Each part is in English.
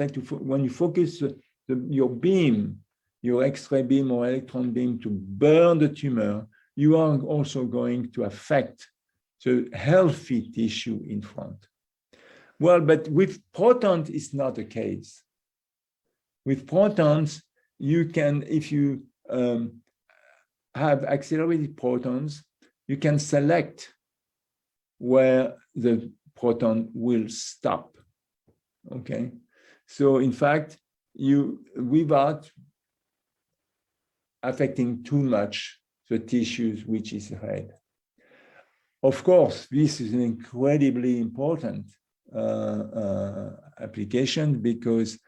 concentrate, when you focus your beam, your X-ray beam or electron beam to burn the tumor, you are also going to affect the healthy tissue in front. Well, but with protons, it's not the case. With protons, you can, if you have accelerated protons, you can select where the proton will stop, okay? So in fact, without affecting too much the tissues which is red. Of course, this is an incredibly important application because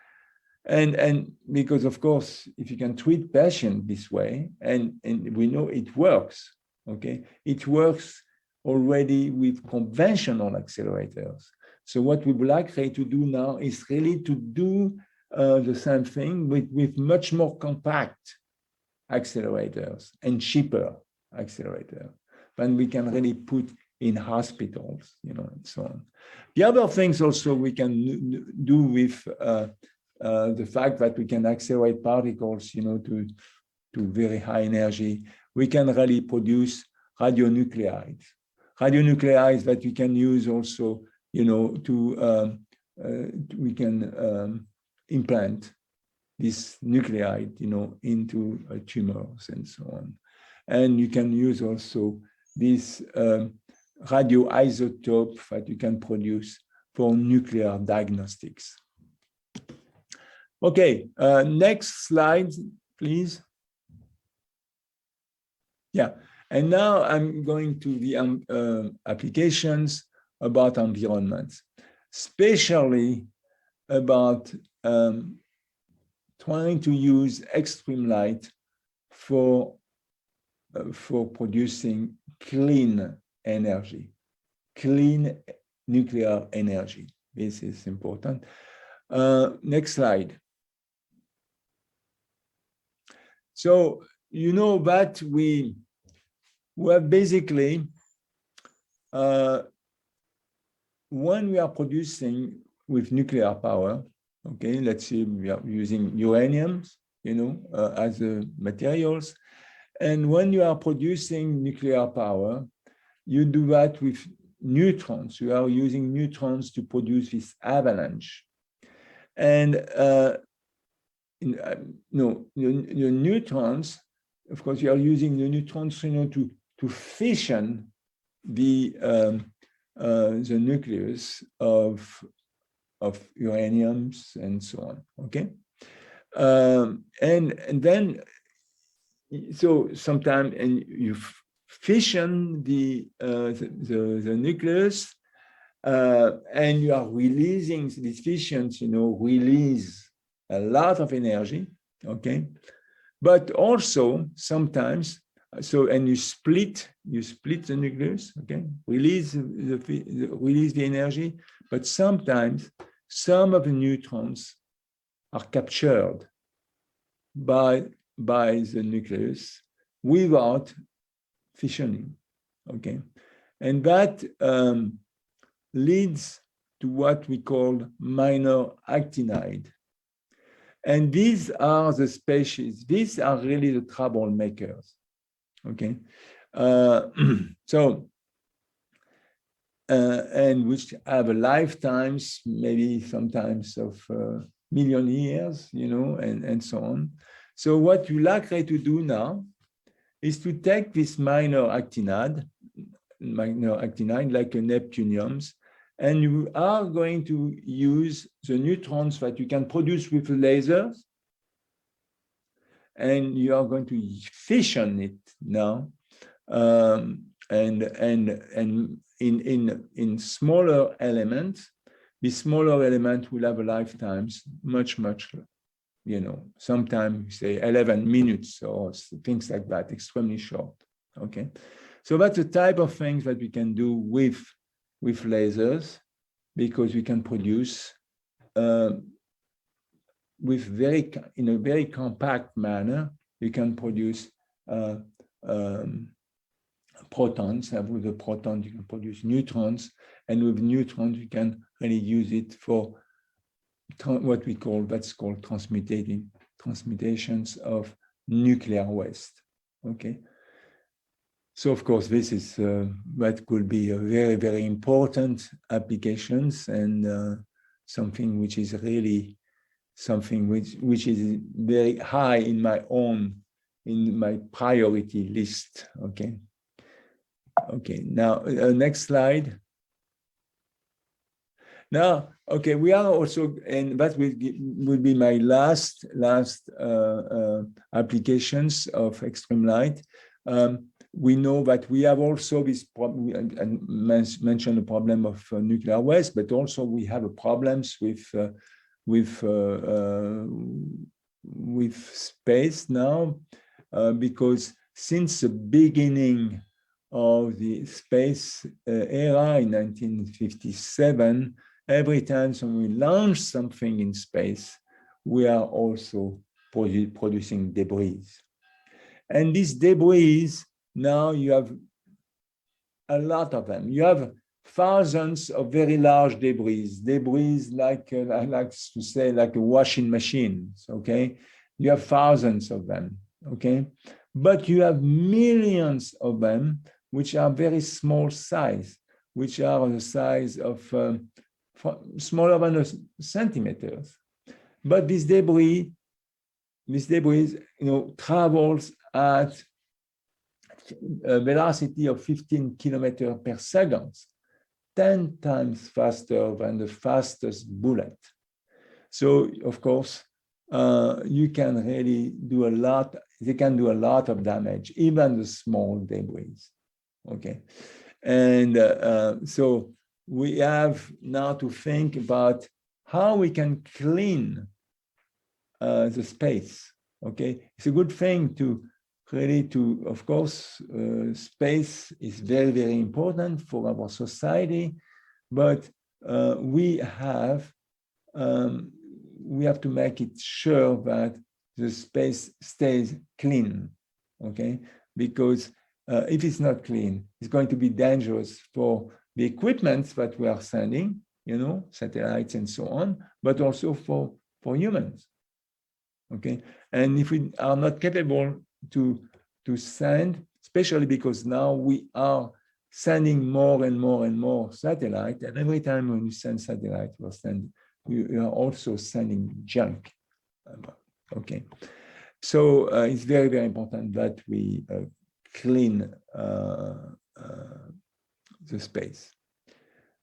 of course, if you can treat patients this way, and we know it works, okay? It works already with conventional accelerators. So what we would like to do now is really to do the same thing with much more compact accelerators and cheaper accelerators than we can really put in hospitals, you know, and so on. The other things also we can do with the fact that we can accelerate particles, you know, to very high energy, we can really produce radionuclides. Radionuclides that we can use also, you know, we can implant this nuclide, you know, into tumors and so on. And you can use also this radioisotope that you can produce for nuclear diagnostics. Okay, next slide, please. Yeah, and now I'm going to the applications about environments, especially about trying to use extreme light for producing clean energy, clean nuclear energy. This is important. Next slide. So you know that we have basically, when we are producing with nuclear power, okay, let's say we are using uranium, you know, as materials. And when you are producing nuclear power, you do that with neutrons. You are using neutrons to produce this avalanche. And no, your neutrons, of course, you are using the neutrons, you know, to fission the nucleus of uraniums and so on. Okay, and then so sometimes you fission the nucleus, and you are releasing these fissions. You know, release a lot of energy. Okay, but also sometimes. So, and you split the nucleus, okay, release the energy, but sometimes some of the neutrons are captured by the nucleus without fissioning, okay, and that leads to what we call minor actinide. And these are the species, these are really the troublemakers. Okay, so and which have a lifetimes, maybe sometimes of million years, you know, and so on. So what you likely to do now is to take this minor actinide like a neptuniums, and you are going to use the neutrons that you can produce with lasers. And you are going to fission it now, and in smaller elements. The smaller element will have a lifetimes much, you know, sometimes say 11 minutes or things like that, extremely short. Okay, so that's the type of things that we can do with lasers, because we can produce in a very compact manner, you can produce protons, and with the protons you can produce neutrons, and with neutrons you can really use it for what we call, that's called transmutations of nuclear waste. Okay. So of course, this is that could be a very, very important applications, and something which is really something which is very high in my priority list. Okay. Okay. Now next slide. Now, okay, we are also, and that will be my last applications of extreme light. We know that we have also this problem, and mentioned the problem of nuclear waste, but also we have problems with space now, because since the beginning of the space era in 1957, every time we launch something in space, we are also producing debris. And these debris, now you have a lot of them. You have thousands of very large debris like I like to say, like a washing machine, okay? You have thousands of them, okay? But you have millions of them, which are very small size, which are the size of smaller than centimeters. But this debris, travels at a velocity of 15 kilometers per second, 10 times faster than the fastest bullet. So, of course, you can really do a lot. They can do a lot of damage, even the small debris. Okay, and so we have now to think about how we can clean the space. Okay, it's a good thing to really of course, space is very, very important for our society, but we have to make it sure that the space stays clean. Okay, because if it's not clean, it's going to be dangerous for the equipment that we are sending, satellites and so on, but also for humans. Okay, and if we are not capable to send, especially because now we are sending more and more and more satellite, and every time when you send satellite, we are also sending junk. Okay, so it's very, very important that we clean the space,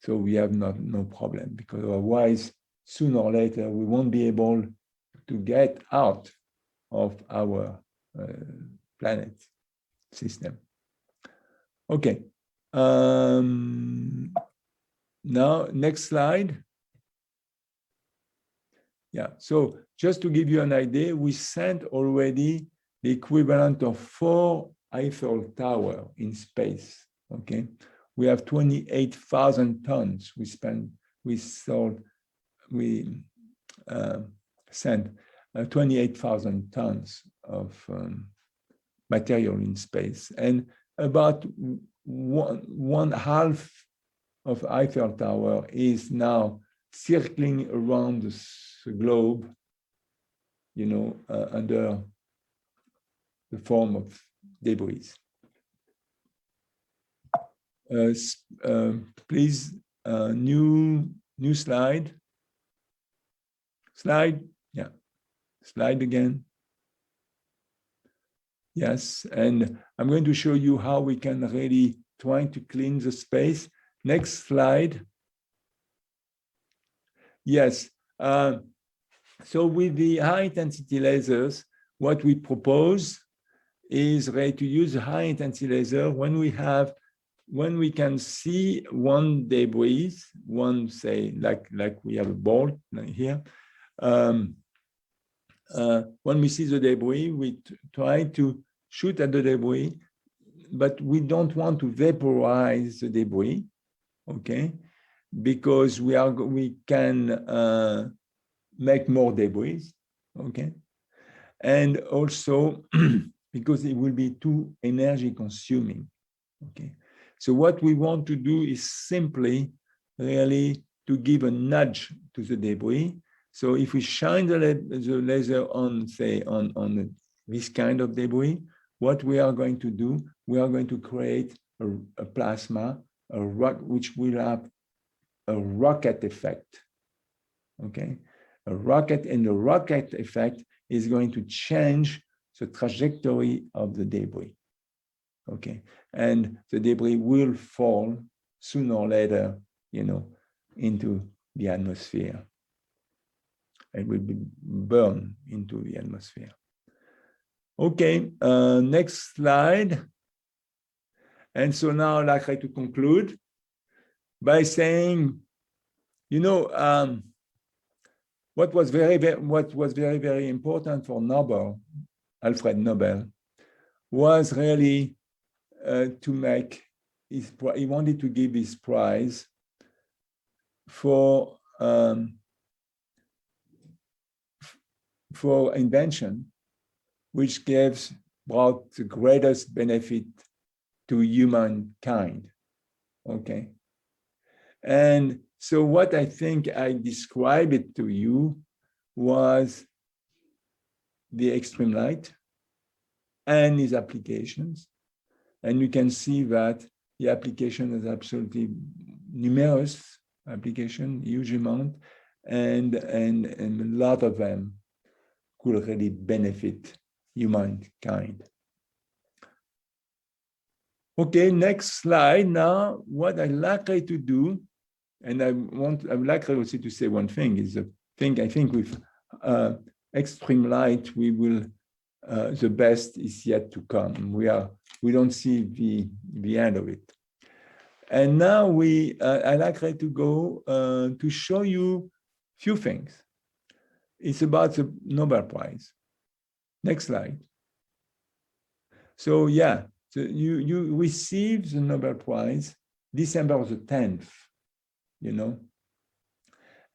so we have no problem, because otherwise, sooner or later, we won't be able to get out of our planet system. Okay. Now, next slide. Yeah, so just to give you an idea, we sent already the equivalent of 4 Eiffel Tower in space. Okay, we have 28,000 tons. We sent 28,000 tons of material in space, and about one half of Eiffel Tower is now circling around the globe, under the form of debris. Please, new slide. Slide, yeah, slide again. Yes, and I'm going to show you how we can really try to clean the space. Next slide. Yes, so with the high-intensity lasers, what we propose is really to use high-intensity laser when we can see one debris, say like we have a ball here. When we see the debris, we try to shoot at the debris, but we don't want to vaporize the debris, okay? Because we can make more debris, okay? And also because it will be too energy consuming, okay? So what we want to do is simply really to give a nudge to the debris, So if we shine the laser on, say, on this kind of debris, what we are going to do, we are going to create a plasma, a rock, which will have a rocket effect, okay? A rocket, and the rocket effect is going to change the trajectory of the debris, okay? And the debris will fall sooner or later, you know, into the atmosphere. It will be burned into the atmosphere. Okay, next slide. And so now I'd like to conclude by saying, you know, what was very, very important for Nobel, Alfred Nobel, was really to make his, he wanted to give his prize for invention, which brought the greatest benefit to humankind, okay? And so what I think I described it to you was the extreme light and its applications. And you can see that the application is absolutely numerous application, huge amount, and a lot of them could really benefit humankind. Okay, next slide. Now, what I'd like to do, and I would like also to say one thing, is I think with extreme light, we will, the best is yet to come. We don't see the end of it. And now I'd like to go to show you a few things. It's about the Nobel Prize. Next slide. So yeah, so you receive the Nobel Prize December the 10th, you know,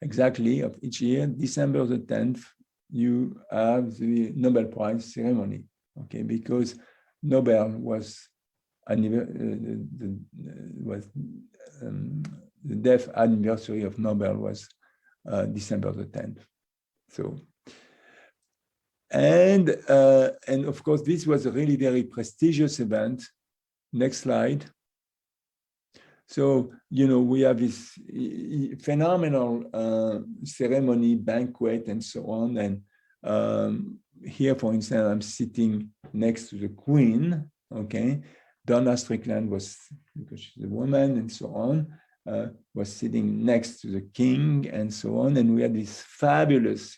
exactly of each year, December the 10th, you have the Nobel Prize ceremony, okay, because Nobel was the death anniversary of Nobel was December the 10th. So, and of course, this was a really very prestigious event. Next slide. So, you know, we have this phenomenal ceremony, banquet, and so on. And here, for instance, I'm sitting next to the Queen, okay? Donna Strickland was, because she's a woman, and so on, was sitting next to the King, and so on. And we had this fabulous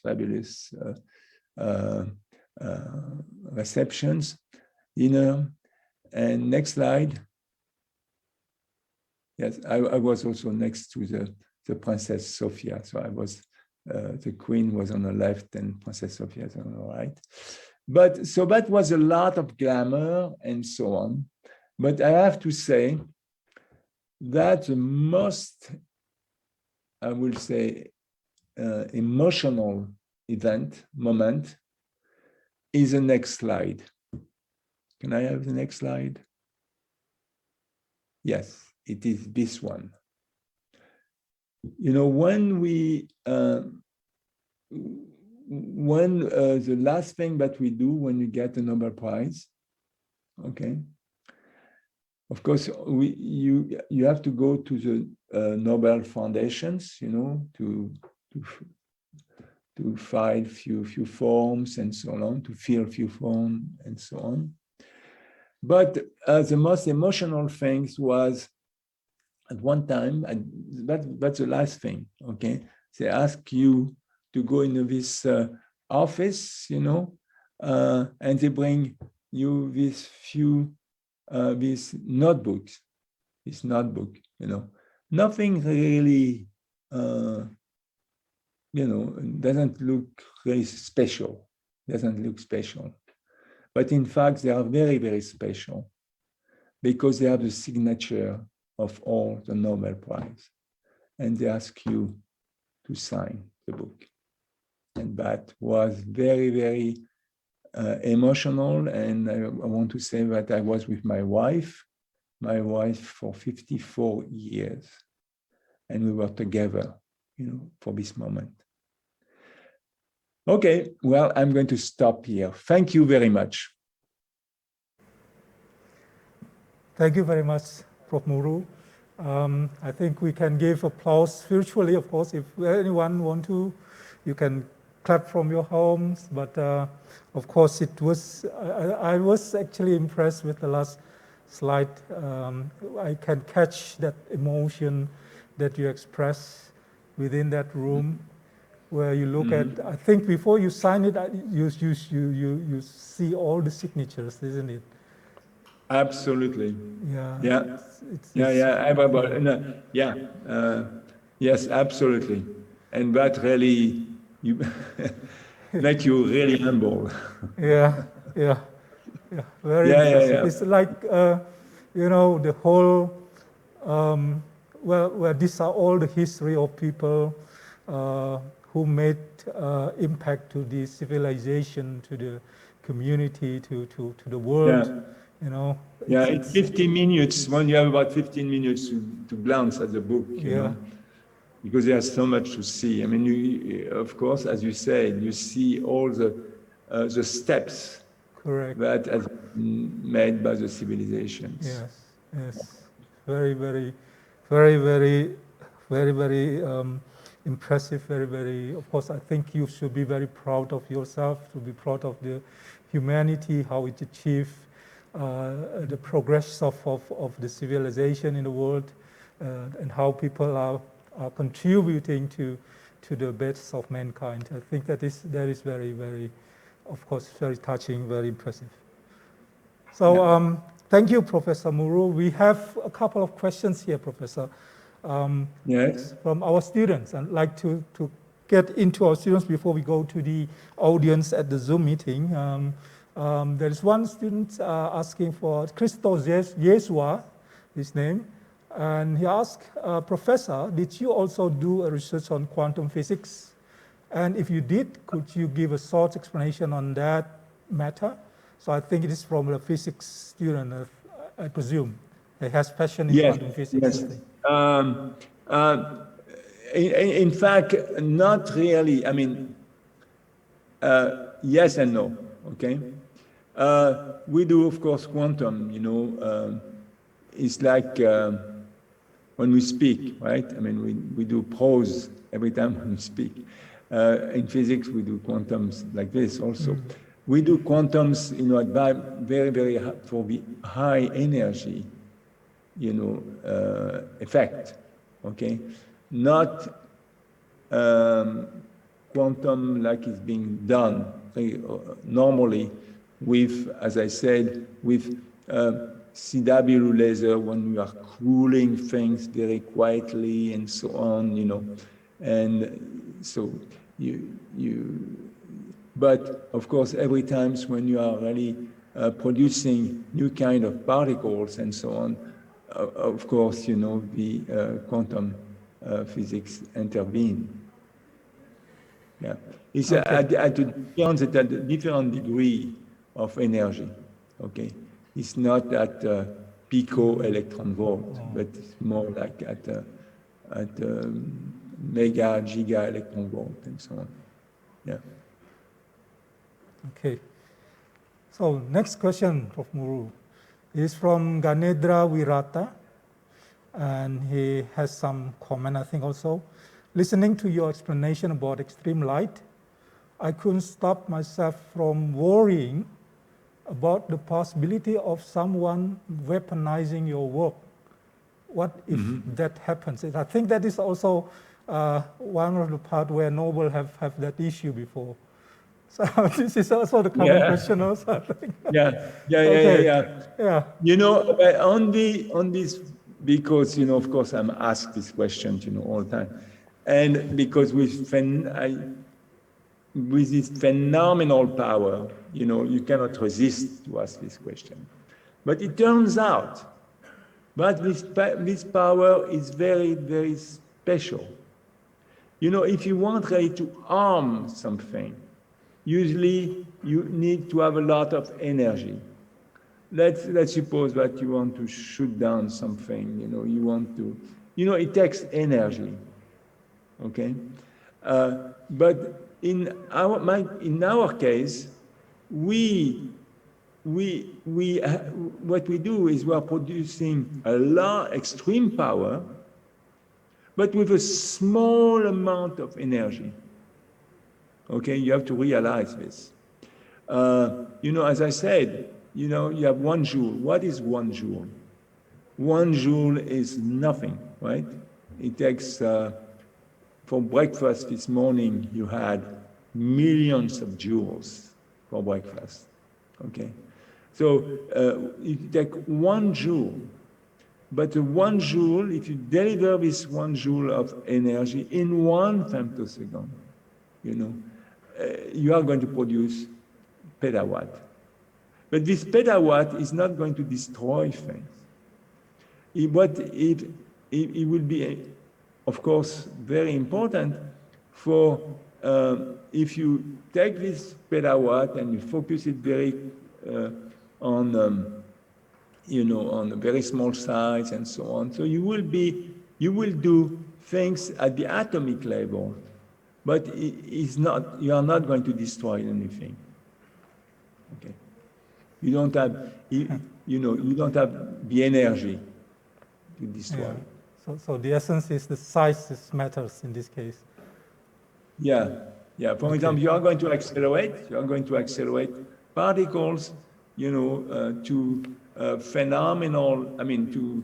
receptions, dinner. And next slide. Yes, I was also next to the Princess Sophia. So I was, the Queen was on the left and Princess Sophia was on the right. But so that was a lot of glamour and so on. But I have to say that the most, I will say, emotional moment is the next slide. Can I have the next slide? Yes, it is this one. You know, when the last thing that we do when you get a Nobel Prize, okay, of course, you have to go to the Nobel foundations, you know, to file few forms and so on, to fill a few forms and so on. But the most emotional things was at one time, that's the last thing, okay? They ask you to go into this office, you know, and they bring you these notebooks, this notebook, you know. Nothing really, you know, doesn't look really special, doesn't look special. But in fact, they are very, very special because they have the signature of all the Nobel Prize. And they ask you to sign the book. And that was very, very emotional. And I want to say that I was with my wife for 54 years. And we were together, you know, for this moment. Okay, well, I'm going to stop here. Thank you very much. Thank you very much, Prof. Muru. I think we can give applause virtually, of course. If anyone want to, you can clap from your homes. But of course, it was. I was actually impressed with the last slide. I can catch that emotion that you express within that room, where you look at. I think before you sign it, you see all the signatures, isn't it? Absolutely. Yeah. Yeah. Everybody. No, yeah. Yes, absolutely. And that really make you really humble. Yeah. Very impressive. Yeah. It's like you know, the whole. Well, these are all the history of people who made impact to the civilization, to the community, to the world. Yeah. You know. Yeah, it's 15 minutes, when you have about 15 minutes to glance at the book, you know, because there's so much to see. I mean, you, of course, as you said, you see all the steps. Correct. That has been made by the civilizations. Yes. Very impressive, very, of course, I think you should be very proud of yourself, to be proud of the humanity, how it achieved the progress of the civilization in the world, and how people are contributing to the best of mankind. I think that is very, of course, very touching, very impressive. So thank you, Professor Muru. We have a couple of questions here, Professor. Yes. From our students. I'd like to get into our students before we go to the audience at the Zoom meeting. There is one student asking for Christos Yesua, his name, and he asked, Professor, did you also do a research on quantum physics? And if you did, could you give a short explanation on that matter? So I think it is from a physics student, I presume. He has passion in quantum physics. Yes. In fact, not really. I mean, yes and no, okay? We do, of course, quantum, you know. It's like when we speak, right? I mean, we do prose every time when we speak. In physics, we do quantums like this also. We do quantums, you know, at very for the high energy, you know, effect, okay? Not quantum like it's being done normally with, as I said, with CW laser when we are cooling things very quietly and so on, you know. And so but of course, every time when you are really producing new kind of particles and so on, of course, you know, the quantum physics intervene. Yeah, it's at a different degree of energy. Okay, it's not at pico electron volt, but it's more like at mega giga electron volt and so on. Yeah. Okay. So next question, Prof. Muru, is from Ganedra Wirata, and he has some comment, I think also. Listening to your explanation about extreme light, I couldn't stop myself from worrying about the possibility of someone weaponizing your work. What if that happens? I think that is also one of the part where Nobel have that issue before. So this is also the common question also, I think. Yeah. You know, on this, because, you know, of course, I'm asked this question, you know, all the time. And because with this phenomenal power, you know, you cannot resist to ask this question. But it turns out that this power is very, very special. You know, if you want really to harm something, usually you need to have a lot of energy. Let's suppose that you want to shoot down something, you know, you want to, you know, it takes energy, okay? But in our case, what we do is we are producing a large extreme power, but with a small amount of energy. Okay, you have to realize this. As I said, you have 1 joule. What is 1 joule? 1 joule is nothing, right? It takes, for breakfast this morning, you had millions of joules for breakfast, okay? So you take 1 joule, but 1 joule, if you deliver this 1 joule of energy in 1 femtosecond, you are going to produce petawatt. But this petawatt is not going to destroy things. It will be, of course, very important for if you take this petawatt and you focus it very on a very small size and so on. So you will do things at the atomic level, but you are not going to destroy anything. Okay. You don't have the energy to destroy. Yeah. So the essence is the size matters in this case. Yeah. For example, you are going to accelerate particles, to phenomenal, to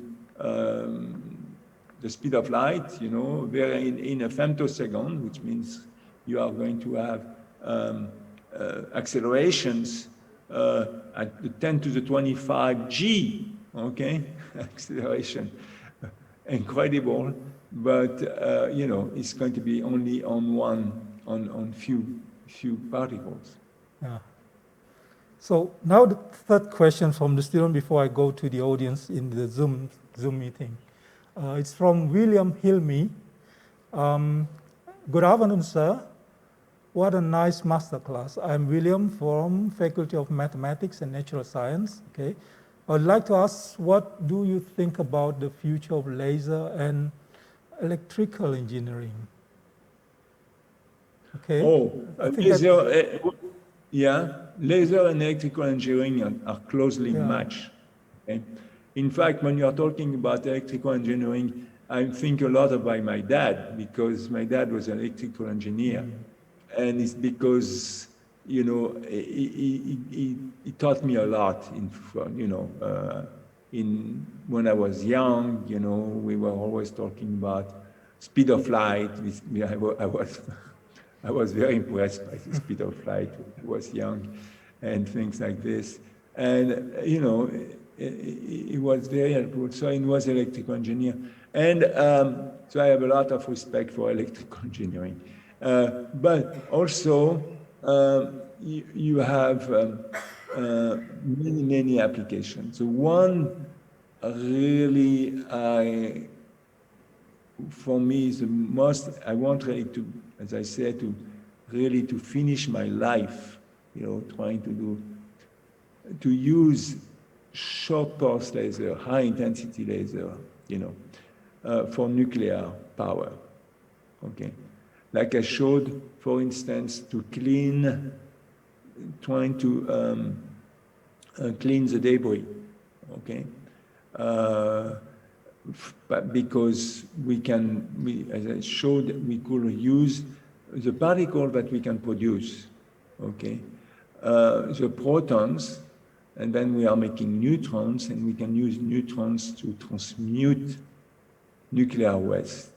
the speed of light, in a femtosecond, which means you are going to have accelerations at the 10 to the 25 G, okay, acceleration, incredible, but it's going to be only on few particles. Yeah. So now the third question from the student before I go to the audience in the Zoom meeting. It's from William Hilmy. Good afternoon, sir. What a nice masterclass. I'm William from Faculty of Mathematics and Natural Science. Okay, I would like to ask, what do you think about the future of laser and electrical engineering? Okay. Laser and electrical engineering are closely matched. Okay? In fact, when you are talking about electrical engineering, I think a lot about my dad, because my dad was an electrical engineer. And it's because, he taught me a lot when I was young, we were always talking about speed of light. I was very impressed by the speed of light when I was young and things like this. And, it was very helpful. So he was an electrical engineer. And so I have a lot of respect for electrical engineering. But also, you have many applications. So one really, for me, is the most, I want really to, as I said, to finish my life, trying to use short pulse laser, high intensity laser, for nuclear power, okay? Like I showed, for instance, trying to clean the debris, okay? But because as I showed, we could use the particle that we can produce, okay? The protons, and then we are making neutrons, and we can use neutrons to transmute nuclear waste.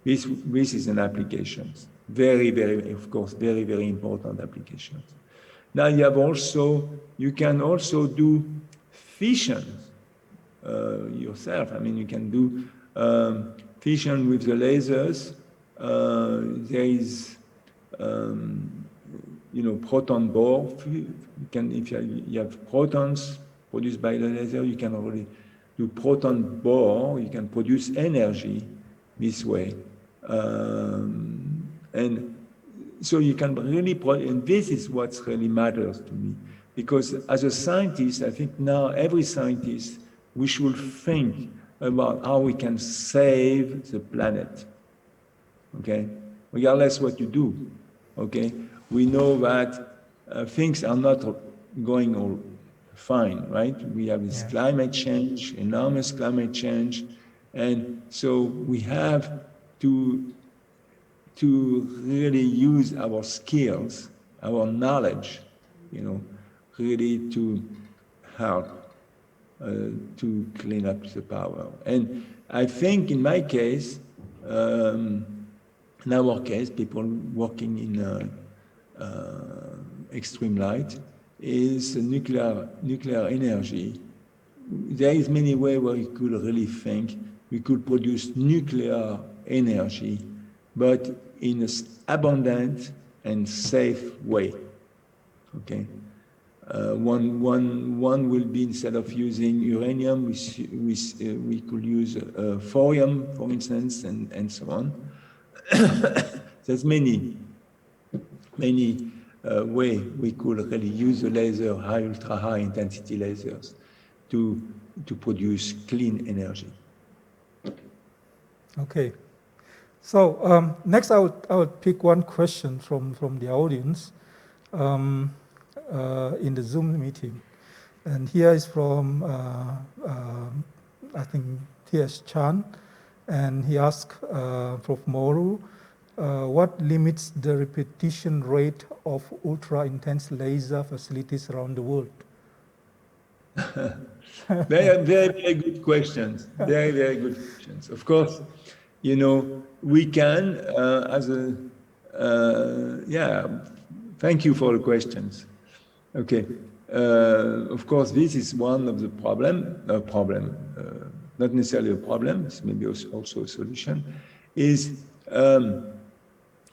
This is an application. Very, very, of course, very, very important applications. Now you can also do fission yourself. You can do fission with the lasers. There is, proton bore. If you have protons produced by the laser, you can already do proton bore. You can produce energy this way. And so you can really, and this is what really matters to me. Because as a scientist, I think now every scientist, we should think about how we can save the planet, okay? Regardless what you do, okay? We know that things are not going all fine, right? We have this climate change, enormous climate change, and so we have to really use our skills, our knowledge, really to help to clean up the power. And I think in my case, in our case, people working in extreme light, is nuclear energy. There is many ways where we could really think we could produce nuclear energy, but in an abundant and safe way. Okay. One will be, instead of using uranium, we could use thorium, for instance, and so on. There's many ways we could really use the laser, ultra high intensity lasers, to produce clean energy. Okay. So next I would pick one question from the audience in the Zoom meeting. And here is from, I think, T.S. Chan. And he asked Prof. Moru, what limits the repetition rate of ultra-intense laser facilities around the world? Very, very good questions. Very, very good questions. Of course, we can, thank you for the questions. Okay. Of course, this is one of the not necessarily a problem, it's maybe also a solution, is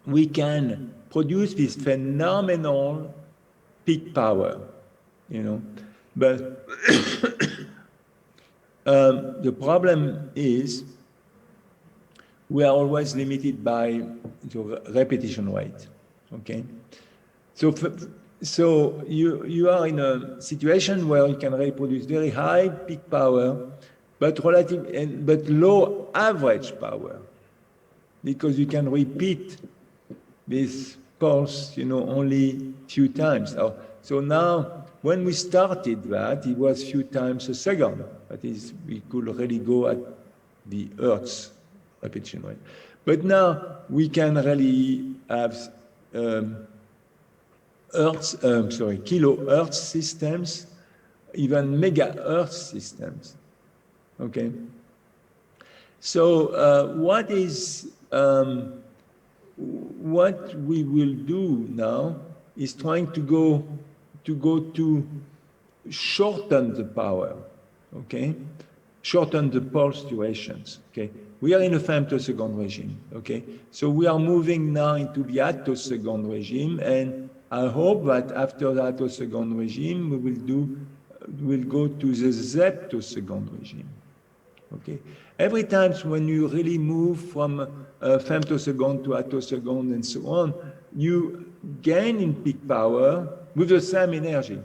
we can produce this phenomenal peak power, but the problem is we are always limited by the repetition rate, okay? So you are in a situation where you can reproduce very high peak power, but low average power, because you can repeat this pulse, only few times. So now, when we started that, it was few times a second. That is, we could already go at the Earth's repetition rate. But now we can really have kilo-Earth systems, even mega-Earth systems. Okay. So what we will do now is trying to go to shorten the power, okay? Shorten the pulse durations, okay? We are in a femtosecond regime, okay? So we are moving now into the attosecond regime, and I hope that after the attosecond regime, we'll go to the zeptosecond regime, okay? Every time when you really move from femtosecond to attosecond and so on, you gain in peak power with the same energy,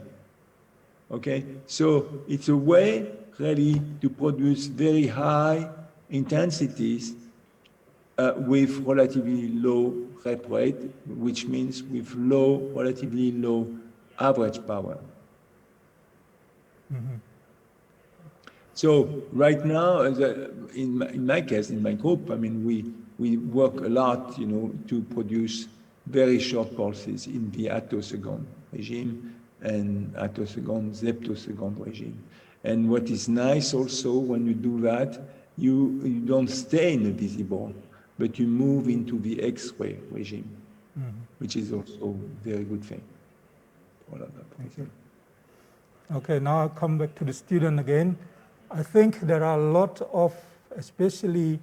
okay? So it's a way really to produce very high intensities with relatively low rep rate, which means with relatively low average power. Mm-hmm. So right now, in my case, in my group, I mean, we work a lot, to produce very short pulses in the attosecond regime and attosecond, zeptosecond regime. And what is nice also when you do that, you don't stay in the visible, but you move into the X-ray regime, which is also a very good thing. Thank you. Okay, now I'll come back to the student again. I think there are a lot of, especially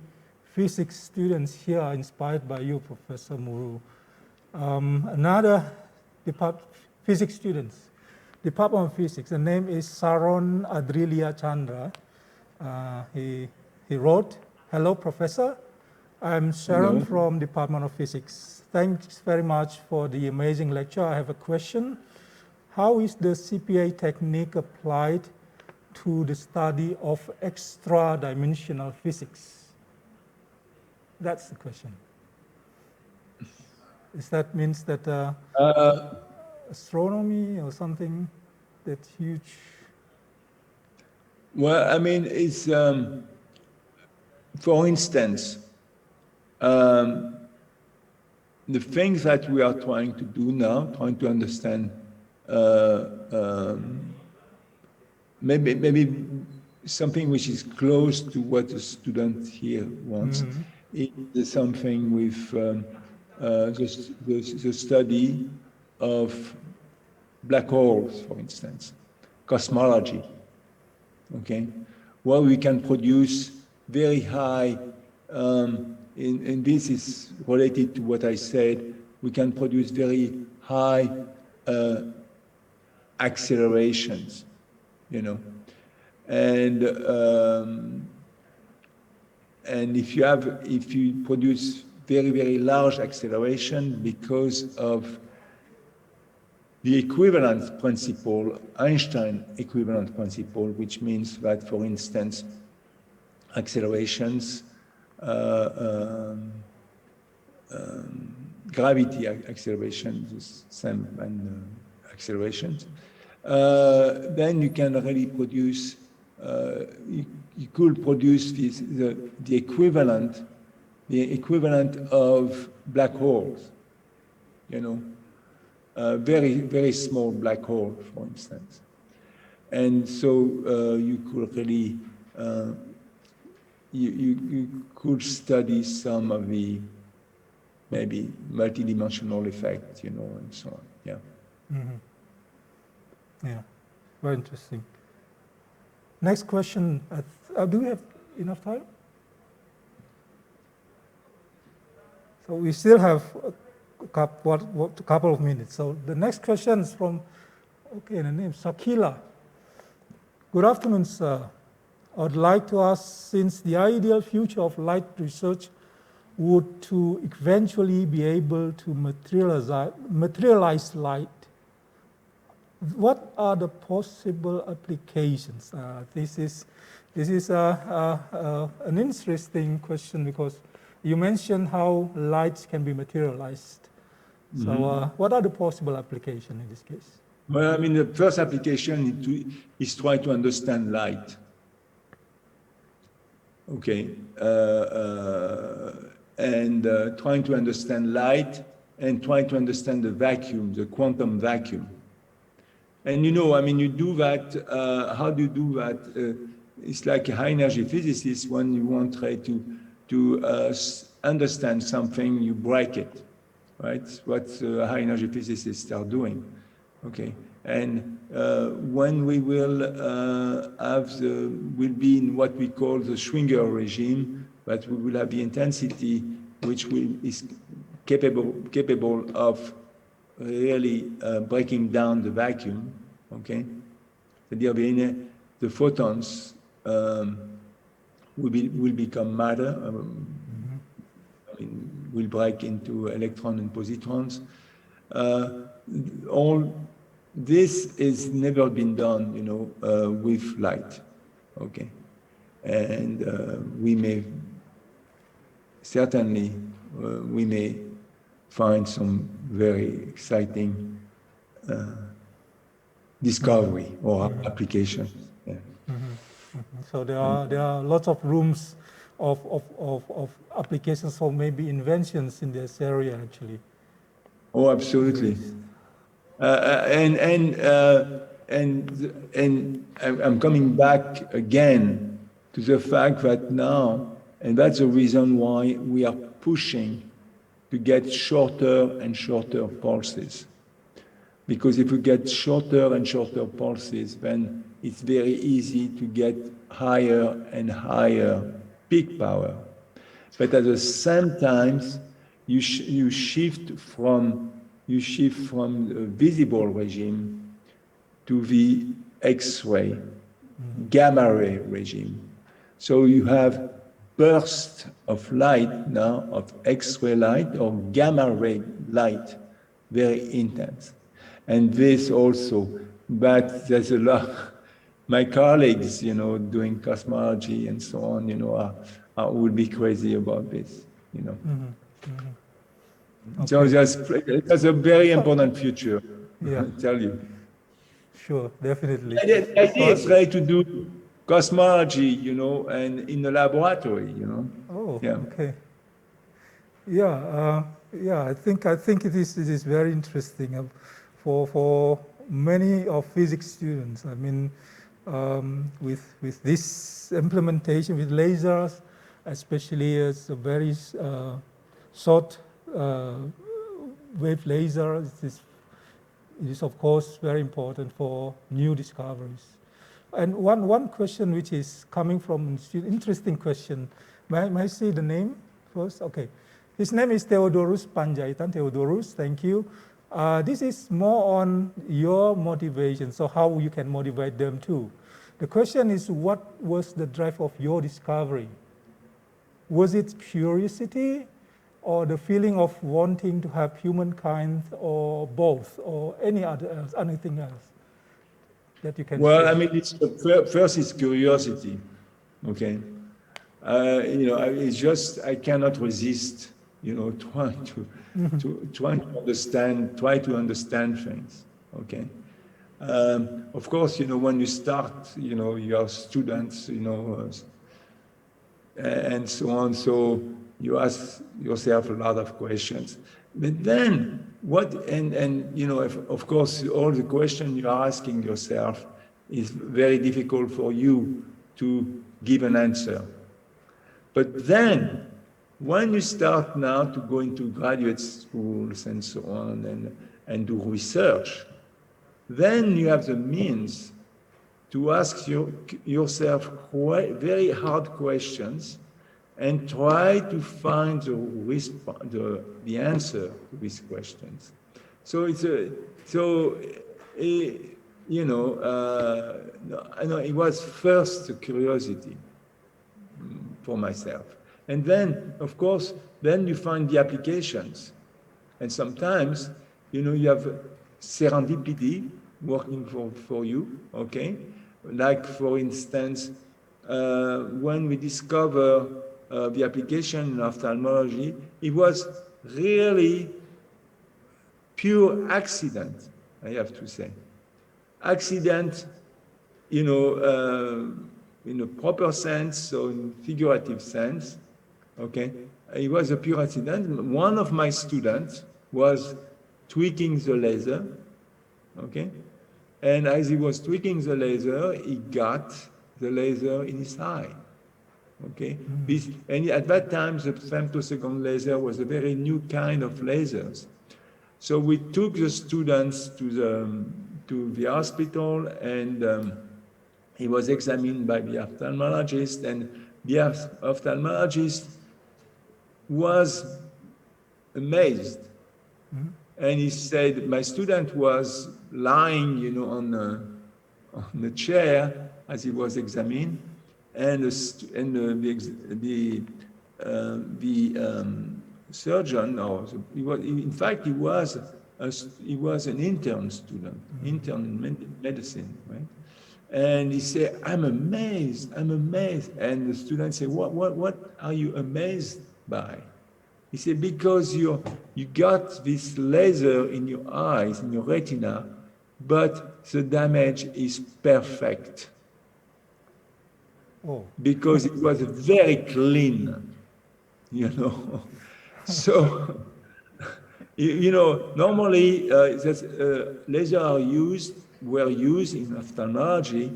physics students here, inspired by you, Professor Moru. Another physics students, Department of Physics, the name is Saron Adrilia Chandra. He wrote, "Hello, Professor. I'm Sharon from Department of Physics. Thanks very much for the amazing lecture. I have a question. How is the CPA technique applied to the study of extra-dimensional physics?" That's the question. Is that means that astronomy or something that's huge? Well, I mean, it's, for instance, the things that we are trying to do now, trying to understand, maybe something which is close to what the student here wants, is something with the study of black holes, for instance, cosmology, okay, where we can produce very high, and this is related to what I said, we can produce very high accelerations, you know, and if you produce very large acceleration because of the equivalent principle, Einstein equivalent principle, which means that, for instance, accelerations, gravity acceleration, the same and accelerations, then you can really produce, you could produce the equivalent of black holes, you know, very small black hole, for instance. And so you could really, you could study some of the maybe multidimensional effect, you know, and so on. Yeah. Mm-hmm. Yeah, very interesting. Next question. Do we have enough time? So we still have a couple of minutes. So the next question is from, okay, the name Sakila. Good afternoon, sir. I would like to ask, since the ideal future of light research would to eventually be able to materialize light, what are the possible applications? This is an interesting question because you mentioned how lights can be materialized. So what are the possible applications in this case? Well, I mean, the first application is try to understand light. Okay, and trying to understand light and trying to understand the vacuum, the quantum vacuum. And you know, I mean, you do that, how do you do that? It's like a high energy physicist, when you want to try to understand something, you break it, right? What high energy physicists are doing, okay? And when we will will be in what we call the Schwinger regime, but we will have the intensity which is capable of really breaking down the vacuum, okay? C'est-à-dire the photons will become matter, I mean, will break into electrons and positrons. All this has never been done, you know, with light, okay? And we may certainly we may find some very exciting discovery or application. Yeah. So there are lots of rooms of applications for maybe inventions in this area actually. Oh, absolutely. And I'm coming back again to the fact that now, and that's the reason why we are pushing to get shorter and shorter pulses. Because if we get shorter and shorter pulses, then it's very easy to get higher and higher peak power. But at the same time, you shift from the visible regime to the X-ray, gamma ray regime. So you have bursts of light now, of X-ray light or gamma ray light, very intense. And this also, but there's a lot, my colleagues, you know, doing cosmology and so on, you know, will be crazy about this, you know. So that's a very important future, Yeah. I tell you. Sure, definitely. And the idea is really to do cosmology, and in the laboratory, Oh, Yeah. okay. Yeah, yeah. I think it is very interesting for many of physics students. I mean, with this implementation with lasers, especially as a very short wave laser, it is of course very important for new discoveries. And one question which is coming from a student, interesting question. May I see the name first? Okay. His name is Theodorus Panjaitan. Theodorus, thank you. This is more on your motivation, so how you can motivate them too. The question is, what was the drive of your discovery? Was it curiosity or the feeling of wanting to have humankind, or both, or anything else that you can Well, share? I mean, first it's curiosity, okay? It's just, I cannot resist, trying to understand things, okay? Of course, when you start, you are students, and so on, so you ask yourself a lot of questions. But then, of course, all the questions you are asking yourself is very difficult for you to give an answer. But then, when you start now to go into graduate schools and so on and do research, then you have the means to ask yourself very hard questions and try to find the answer to these questions. So it was first a curiosity for myself. And then, of course, then you find the applications. And sometimes, you have serendipity working for you, okay? Like, for instance, when we discover the application in ophthalmology, it was really pure accident, I have to say. Accident, in a proper sense, or in figurative sense, okay? It was a pure accident. One of my students was tweaking the laser, okay? And as he was tweaking the laser, he got the laser in his eye, okay? And at that time, the femtosecond laser was a very new kind of lasers. So we took the students to the hospital, and he was examined by the ophthalmologist, and the ophthalmologist was amazed. And he said, my student was lying, on the chair as he was examined, and the surgeon, he was an intern student, intern in medicine, right? And he said, I'm amazed. And the student said, what are you amazed by? He said, because you got this laser in your eyes, in your retina, but the damage is perfect. Oh. Because it was very clean, So, normally lasers were used in ophthalmology,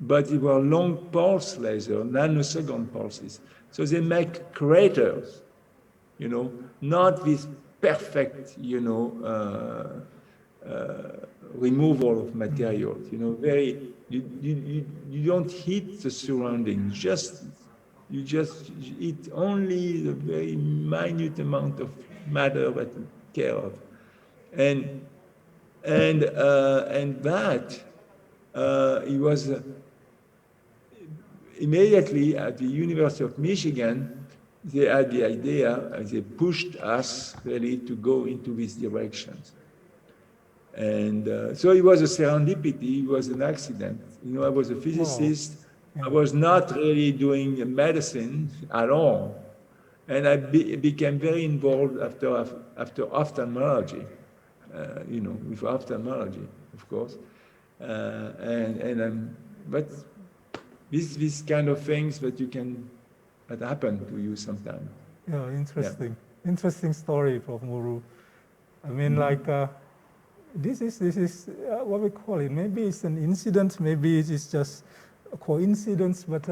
but they were long pulse laser, nanosecond pulses. So they make craters, not this perfect, removal of materials, you don't hit the surroundings, you just hit only the very minute amount of matter that you care of. And that, it was immediately at the University of Michigan, they had the idea, they pushed us really to go into these directions. And so it was a serendipity, it was an accident. I was a physicist. I was not really doing medicine at all. And I became very involved after ophthalmology, with ophthalmology, of course. But these kind of things that happen to you sometimes. Yeah, interesting. Yeah. Interesting story, Prof. Muru. I mean, like, this is what we call it. Maybe it's an incident, maybe it is just a coincidence, but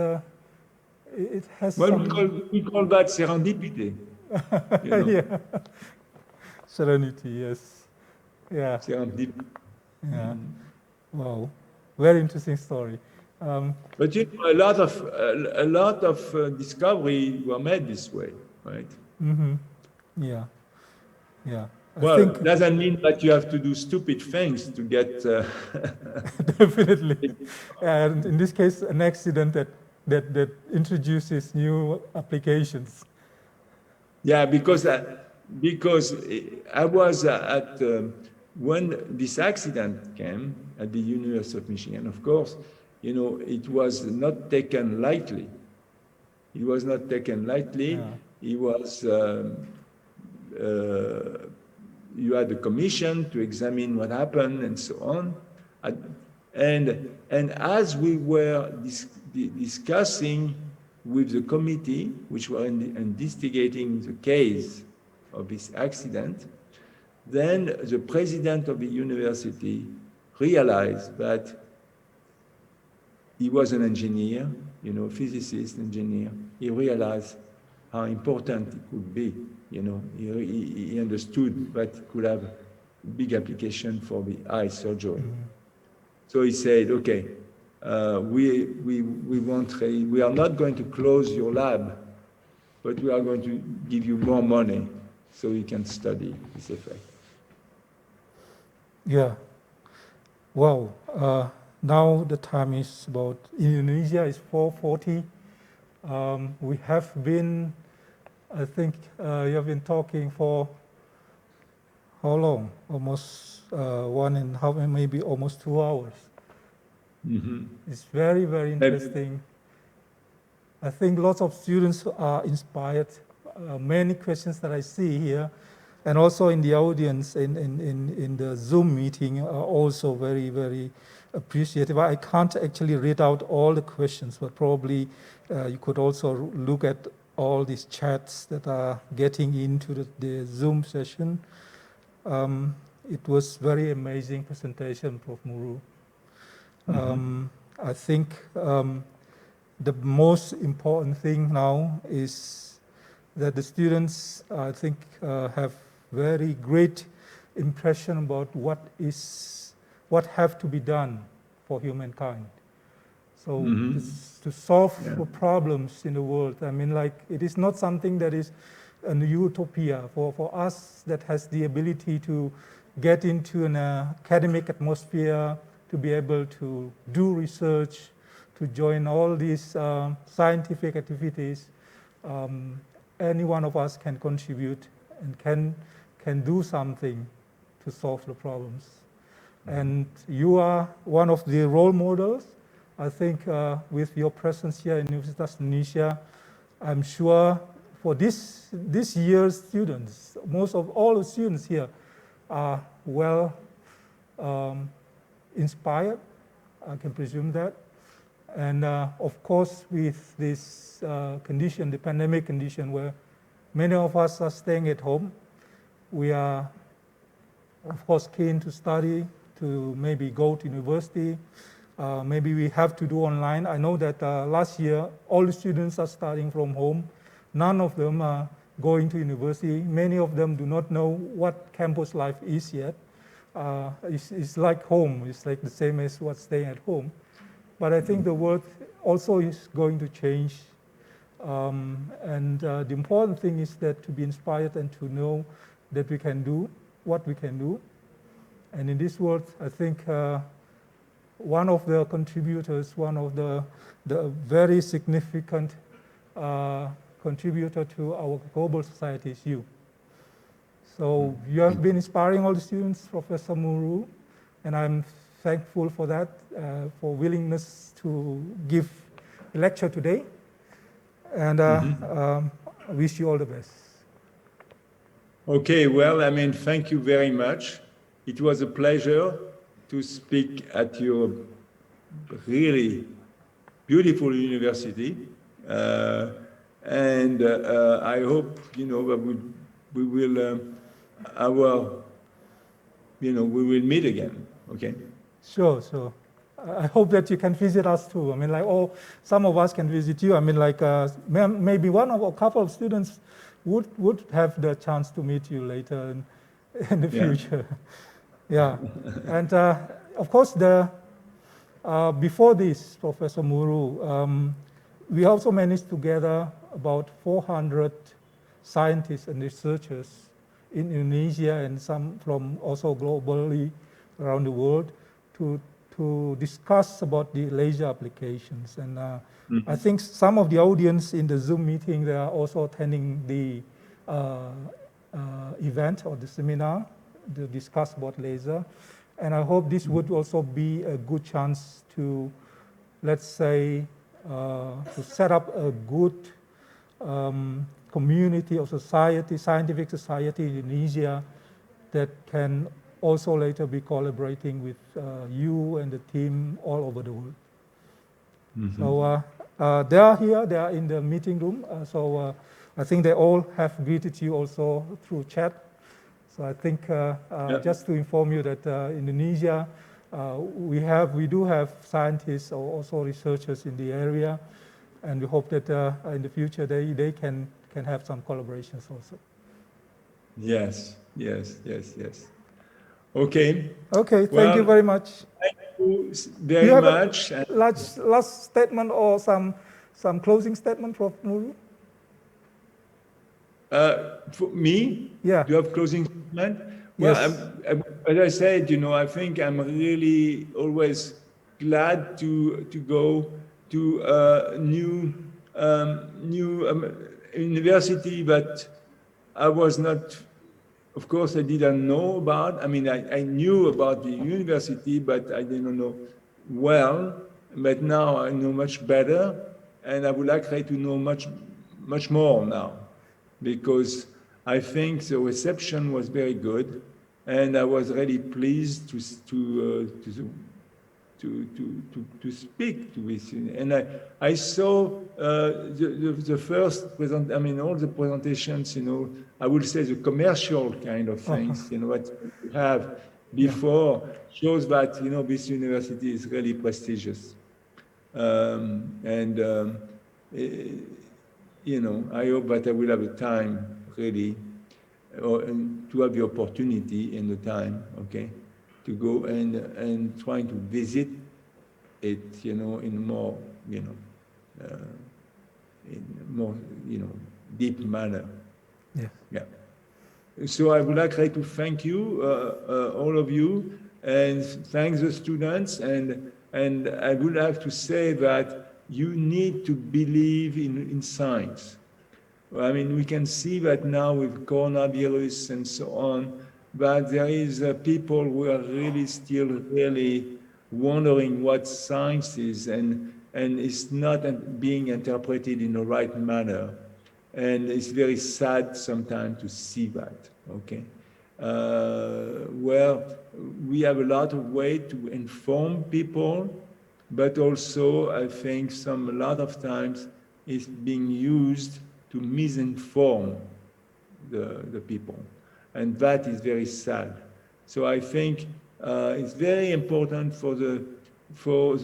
it has we call that serendipity. Yeah. Serenity, yes. Yeah. Serendipity. Yeah. Wow. Very interesting story. But a lot of discovery were made this way, right? Mm-hmm. Yeah. Yeah. It doesn't mean that you have to do stupid things to get. Definitely. And in this case, an accident that introduces new applications. Yeah, because I was at when this accident came at the University of Michigan. Of course, it was not taken lightly. It was not taken lightly. Yeah. It was. You had a commission to examine what happened and so on. And as we were discussing with the committee, which were investigating the case of this accident, then the president of the university realized that he was an engineer, physicist, engineer. He realized how important it could be. He understood that it could have a big application for the eye surgery. Mm-hmm. So he said, okay, we are not going to close your lab, but we are going to give you more money so you can study this effect. Yeah. Wow. Now the time is about, in Indonesia is 4:40. We have been, I think you have been talking for how long? Almost 1.5, maybe almost 2 hours. Mm-hmm. It's very, very interesting. I think lots of students are inspired. Many questions that I see here, and also in the audience in the Zoom meeting are also very, very appreciative. I can't actually read out all the questions, but probably you could also look at all these chats that are getting into the Zoom session. It was very amazing presentation, Prof. Muru. Mm-hmm. I think the most important thing now is that the students, I think, have very great impression about what have to be done for humankind. So mm-hmm. to solve the problems in the world, I mean, like, it is not something that is a utopia for us that has the ability to get into an academic atmosphere, to be able to do research, to join all these scientific activities. Any one of us can contribute and can do something to solve the problems. And you are one of the role models. I think with your presence here in Universitas Indonesia, I'm sure for this year's students, most of all the students here are well inspired, I can presume that. And of course, with this condition, the pandemic condition, where many of us are staying at home, we are, of course, keen to study, to maybe go to university. Maybe we have to do online. I know that last year, all the students are starting from home. None of them are going to university. Many of them do not know what campus life is yet. It's like home. It's like the same as what's staying at home. But I think the world also is going to change. And the important thing is that to be inspired and to know that we can do what we can do. And in this world, I think one of the contributors, one of the very significant contributor to our global society is you. So you have been inspiring all the students, Professor Muru, and I'm thankful for that, for willingness to give a lecture today. And I wish you all the best. Okay, well, I mean, thank you very much. It was a pleasure to speak at your really beautiful university. And I hope, you know, that we will, we will meet again, okay? Sure, sure. I hope that you can visit us too. I mean, like, some of us can visit you. I mean, like, maybe a couple of students would have the chance to meet you later in the future. Yeah. And of course, before this, Professor Muru, we also managed to gather about 400 scientists and researchers in Indonesia and some from also globally around the world to discuss about the laser applications. And I think some of the audience in the Zoom meeting, they are also attending the event or the seminar to discuss about laser. And I hope this would also be a good chance to, let's say, to set up a good community or society, scientific society in Indonesia that can also later be collaborating with you and the team all over the world. So they are here, they are in the meeting room. So I think they all have greeted you also through chat. So I think just to inform you that Indonesia, we do have scientists or also researchers in the area, and we hope that in the future they can have some collaborations also. Yes. Okay. Okay, thank you very much. Thank you very much. Last statement or some closing statement from Muru? For me? Yeah. Do you have closing statement? Yes. Well, as I said, you know, I think I'm really always glad to go to a new university that I was not. Of course, I didn't know about. I mean, I knew about the university, but I didn't know well. But now I know much better, and I would like to know much more now, because I think the reception was very good, and I was really pleased to speak to this. And I saw the first I mean, all the presentations, you know, I would say the commercial kind of things, you know, what you have before shows that, you know, this university is really prestigious. You know, I hope that I will have the time really, to have the opportunity and the time, okay, to go and trying to visit it, you know, in more, you know, in more, you know, deep manner. Yeah. So I would like to thank you, all of you, and thank the students. And I would have to say that you need to believe in science. I mean, we can see that now with coronavirus and so on, but there is people who are really still really wondering what science is, and it's not being interpreted in the right manner. And it's very sad sometimes to see that, okay? Well, we have a lot of way to inform people, but also I think a lot of times it's being used to misinform the people. And that is very sad. So I think it's very important for the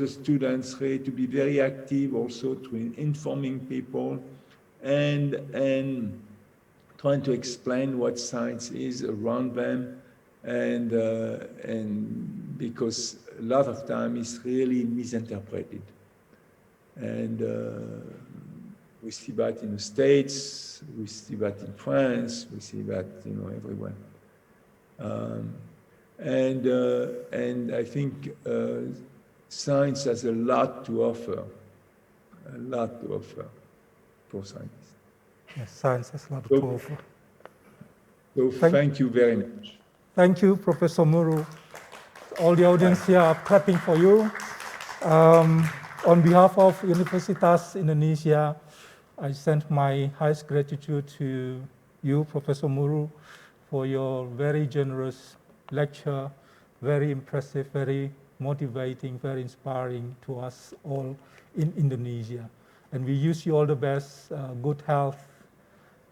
students really to be very active also to informing people and trying to explain what science is around them, and because a lot of time it's really misinterpreted. And we see that in the States, we see that in France, we see that, you know, everywhere. And I think science has a lot to offer for science. Yes, science has a lot to offer. So thank you very much. Thank you, Professor Muru. All the audience here are clapping for you. On behalf of Universitas Indonesia, I send my highest gratitude to you, Professor Muru, for your very generous lecture, very impressive, very motivating, very inspiring to us all in Indonesia. And we wish you all the best, good health,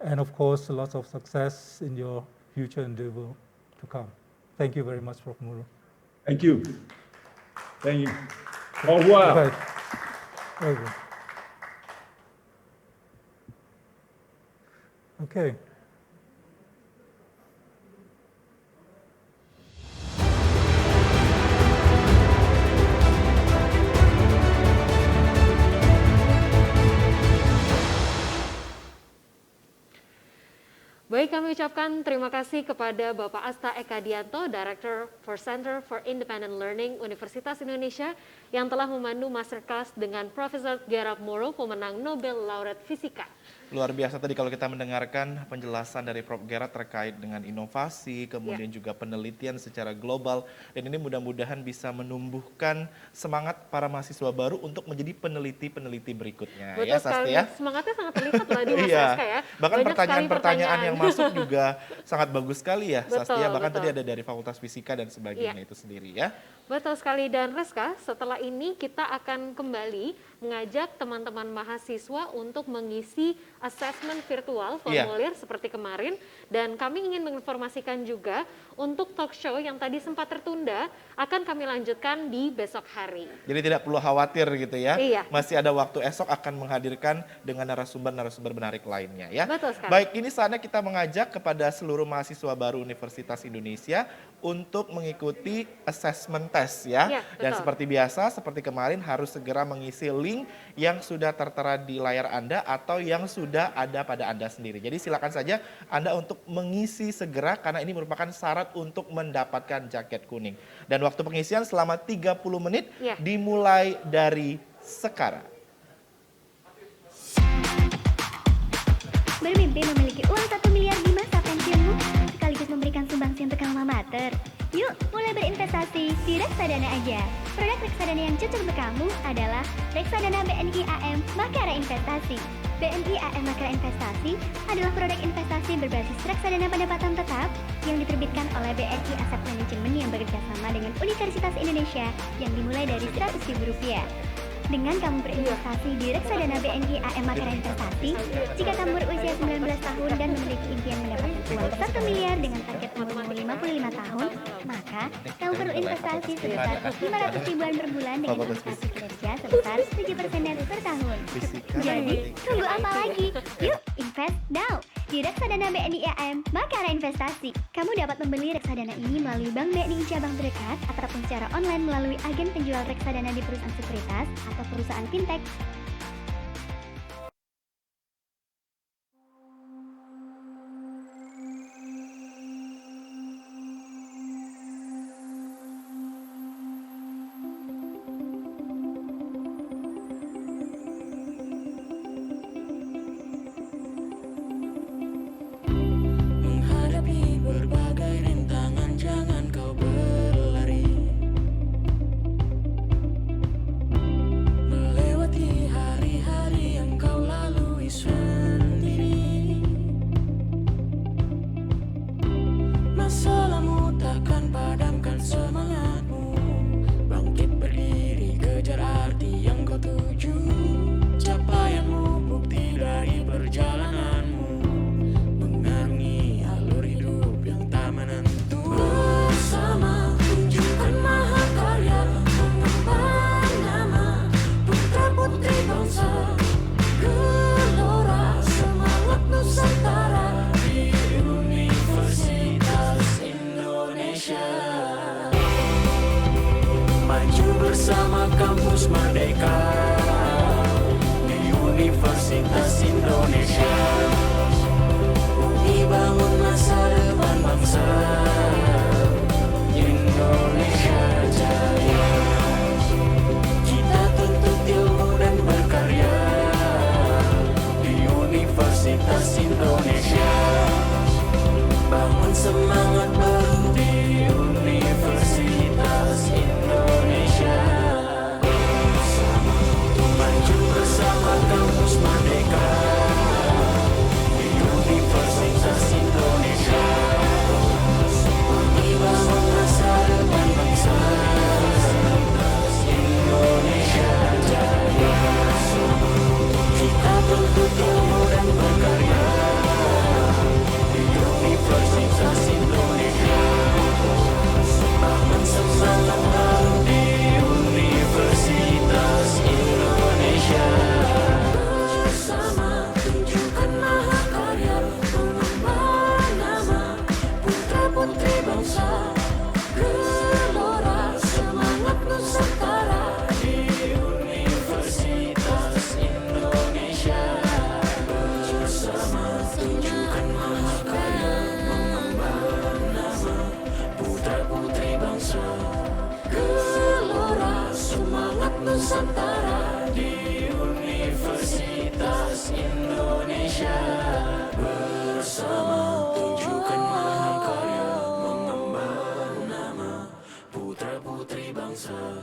and of course, lots of success in your future endeavor to come. Thank you very much, Prof. Muru. Thank you. Thank you. Au revoir. Right. Very good. Okay. Baik, kami ucapkan terima kasih kepada Bapak Asta Eka Dianto, Director for Center for Independent Learning Universitas Indonesia, yang telah memandu masterclass dengan Profesor Gerard Moro, pemenang Nobel Laureate Fisika. Luar biasa tadi kalau kita mendengarkan penjelasan dari Prof. Gerard terkait dengan inovasi, kemudian juga penelitian secara global, dan ini mudah-mudahan bisa menumbuhkan semangat para mahasiswa baru untuk menjadi peneliti-peneliti berikutnya. Betul ya, sekali, Sastia? Semangatnya sangat terlihat lah di Mas Iya. Saska ya. Bahkan Banyak pertanyaan-pertanyaan sekali yang masuk juga sangat bagus sekali ya, Betul, Sastia. Bahkan betul. tadi ada dari Fakultas Fisika dan sebagainya itu sendiri ya. Betul sekali, dan Reska, setelah ini kita akan kembali mengajak teman-teman mahasiswa untuk mengisi assessment virtual formulir seperti kemarin, dan kami ingin menginformasikan juga untuk talk show yang tadi sempat tertunda akan kami lanjutkan di besok hari. Jadi tidak perlu khawatir gitu ya. Iya. Masih ada waktu esok akan menghadirkan dengan narasumber-narasumber menarik lainnya ya. Betul sekali. Baik, ini saatnya kita mengajak kepada seluruh mahasiswa baru Universitas Indonesia untuk mengikuti assessment test ya. Iya, Dan betul. seperti biasa, seperti kemarin harus segera mengisi link yang sudah tertera di layar Anda atau yang sudah ada pada Anda sendiri. Jadi silakan saja Anda untuk mengisi segera karena ini merupakan syarat untuk mendapatkan jaket kuning. Dan waktu pengisian selama 30 menit Iya. dimulai dari sekarang. Bermimpi memiliki uang 1 miliar di masa pensiunmu, sekaligus memberikan sumbangsi untuk alma mater. Yuk, mulai berinvestasi di reksadana aja. Produk reksadana yang cocok untuk kamu adalah reksadana BNI AM Makara Investasi. BNI AM Makara Investasi adalah produk investasi berbasis reksadana pendapatan tetap yang diterbitkan oleh BNI Asset Management yang bekerjasama dengan Universitas Indonesia yang dimulai dari Rp100.000. Dengan kamu berinvestasi di reksadana BNI AM Makara Investasi, jika kamu berusia 19 tahun dan memiliki impian mendapatkan uang 1 miliar dengan target umur 55 tahun, maka kamu perlu investasi sebesar 500 ribuan per bulan dengan investasi kinerja sebesar 7% net per tahun. Jadi, tunggu apa lagi? Yuk, invest now! Di reksadana BNI AM Makara Investasi, kamu dapat membeli reksadana ini melalui Bank BNI cabang terdekat ataupun secara online melalui agen penjual reksadana di perusahaan sekuritas atau perusahaan fintech. Menghadapi berbagai rintangan, jangan kau berlari. Melewati hari-hari yang kau lalui sendiri. Masalahmu takkan padamkan semangatmu. Bangkit berdiri, kejar arti yang kau tuju. Capaianmu bukti dari perjalananmu. Mengarungi alur hidup yang tak menentu. Bersama tunjukkan mahakarya, mengemban nama putra putri bangsa. Gelora semangat Nusantara di Universitas Indonesia. Maju bersama kampus merdeka di Universitas Indonesia. Bangun masa depan bangsa Indonesia jaya. Kita tuntut ilmu dan berkarya di Universitas Indonesia. Bangun semangat baru di Universitas Indonesia. Maju bersama kampus merdeka Nusantara di Universitas Indonesia. Bersama tunjukkan mahakarya, mengemban nama putra-putri bangsa.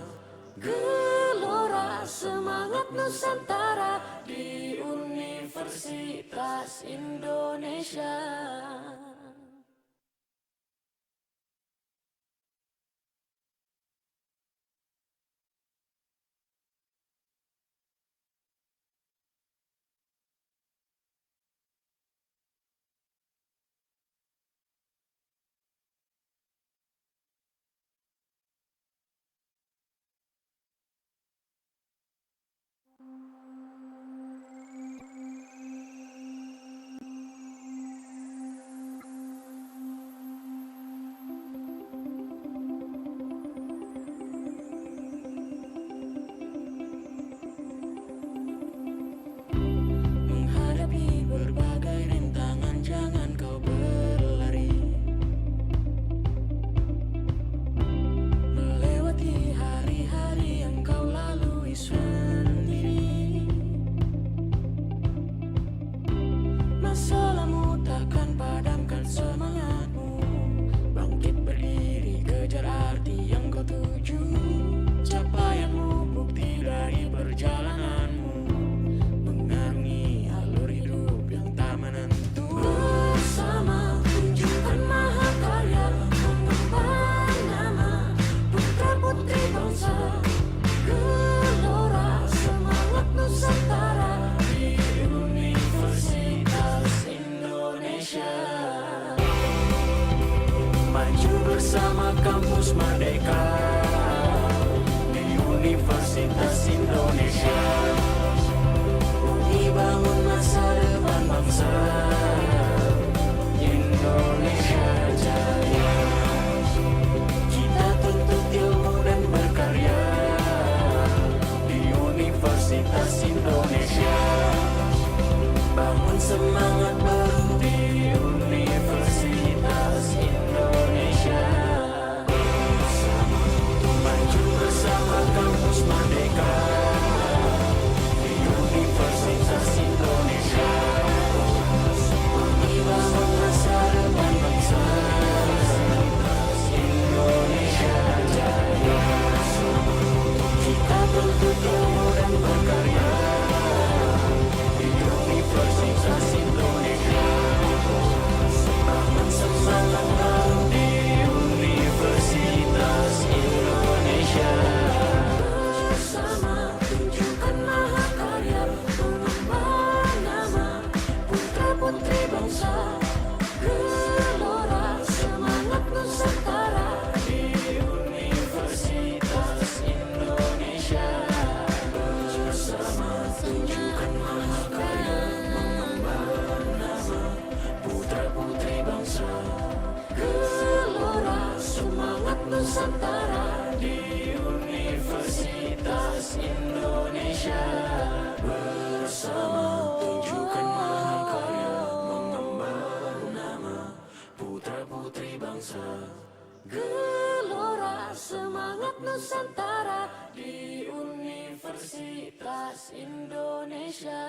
Gelora semangat Nusantara di Universitas Indonesia. Menghadapi berbagai rintangan, jangan kau berlari. Melewati hari-hari yang kau lalui sendiri. Masalahmu takkan padamkan semangatmu. Bangkit berdiri, kejar arti yang kau tuju. Capaianmu bukti dari perjalananmu. Mengarungi alur hidup yang tak menentu. Bersama tunjukkan mahakarya, mengemban nama putra-putri bangsa. Gelora semangat Nusantara di Universitas Indonesia. Maju bersama kampus merdeka di Universitas Indonesia. Bangun masa depan bangsa Indonesia jaya. Kita tuntut ilmu dan berkarya di Universitas Indonesia. Bangun semangat baru di Universitas Indonesia. Maju bersama kampus merdeka di Universitas Indonesia. Bangun masa depan bangsa Indonesia jaya. Kita tuntut ilmu dan berkarya di Universitas Indonesia. Bangun semangat baru di Universitas Indonesia. Bersama tunjukkan mahakarya, mengemban nama putra-putri bangsa. Gelora semangat Nusantara di Universitas Indonesia. Bersama tunjukkan mahakarya, mengemban nama putra-putri bangsa. Gelora semangat Nusantara di Universitas Indonesia. Bersama tunjukkan mahakarya, mengemban nama putra-putri bangsa. Gelora semangat Nusantara di Universitas Indonesia.